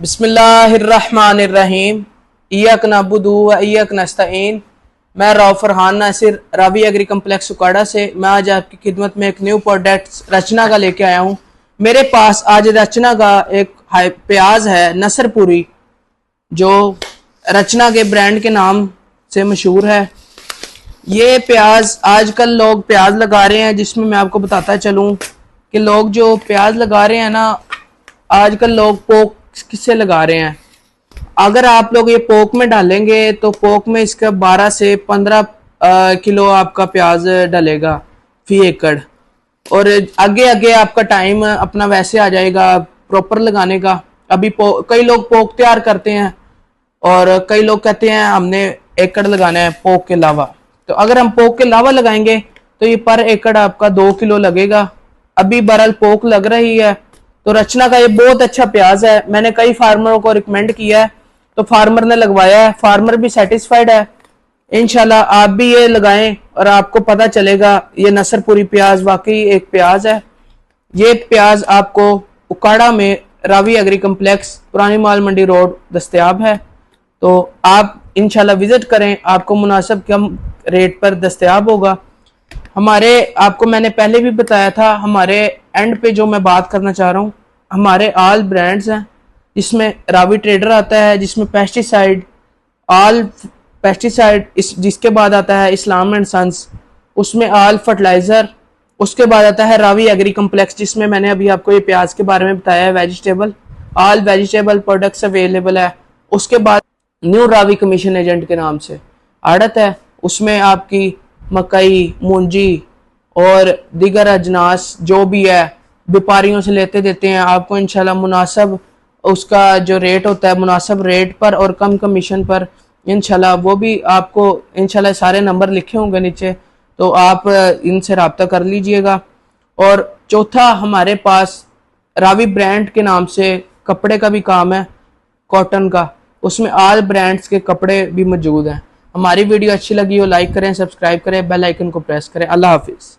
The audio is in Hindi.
बिस्मिल्लाहिर्रहमानिर्रहीम। इय्याक नअबुदु व इय्याक नस्तईन। मैं राव फरहान नासिर रावी एग्री कम्प्लेक्स उकाड़ा से मैं आज आपकी खिदमत में एक न्यू प्रोडक्ट रचना का लेके आया हूँ। मेरे पास आज रचना का एक प्याज है नसरपुरी, जो रचना के ब्रांड के नाम से मशहूर है। ये प्याज आजकल लोग प्याज लगा रहे हैं, जिसमें मैं आपको बताता चलूँ कि लोग जो प्याज लगा रहे हैं ना, आजकल लोग पोक किससे लगा रहे हैं। अगर आप लोग ये पोक में डालेंगे तो पोक में इसका 12 से 15 किलो आपका प्याज डलेगा फी एकड़, और आगे आगे आपका टाइम अपना वैसे आ जाएगा प्रॉपर लगाने का। अभी कई लोग पोक तैयार करते हैं और कई लोग कहते हैं हमने एकड़ लगाना है पोक के अलावा। तो अगर हम पोक के अलावा लगाएंगे तो ये पर एकड़ आपका 2 किलो लगेगा। अभी बहरहाल पोक लग रही है, तो रचना का ये बहुत अच्छा प्याज है। मैंने कई फार्मरों को रिकमेंड किया है तो फार्मर ने लगवाया है, फार्मर भी सेटिस्फाइड है। इंशाल्लाह आप भी ये लगाएं और आपको पता चलेगा ये नसरपुरी प्याज वाकई एक प्याज है। ये प्याज आपको उकाड़ा में रावी एग्री कम्प्लेक्स पुरानी माल मंडी रोड दस्तयाब है, तो आप इंशाल्लाह विजिट करें, आपको मुनासिब कम रेट पर दस्तयाब होगा। आपको मैंने पहले भी बताया था, हमारे एंड पे जो मैं बात करना चाह रहा हूँ, हमारे ऑल ब्रांड्स हैं, जिसमें रावी ट्रेडर आता है, जिसमें पेस्टिसाइड ऑल पेस्टिसाइड, जिसके बाद आता है इस्लाम एंड सन्स, उसमें ऑल फर्टिलाइजर, उसके बाद आता है रावी एग्री कम्प्लेक्स, जिसमें मैंने अभी आपको ये प्याज के बारे में बताया है, vegetable all vegetable products available है। उसके बाद न्यू रावी कमीशन एजेंट के नाम से आड़त है, उसमें आपकी मकई, मूंजी और दीगर अजनास जो भी है व्यापारियों से लेते देते हैं। आपको इंशाल्लाह मुनासिब उसका जो रेट होता है, मुनासिब रेट पर और कम कमीशन पर इंशाल्लाह वो भी आपको इंशाल्लाह सारे नंबर लिखे होंगे नीचे, तो आप इनसे रब्ता कर लीजिएगा। और चौथा, हमारे पास रावी ब्रांड के नाम से कपड़े का भी काम है, कॉटन का, उसमें ऑल ब्रांड्स के कपड़े भी मौजूद हैं। हमारी वीडियो अच्छी लगी हो लाइक करें, सब्सक्राइब करें, बेल आइकन को प्रेस करें। अल्लाह हाफिज़।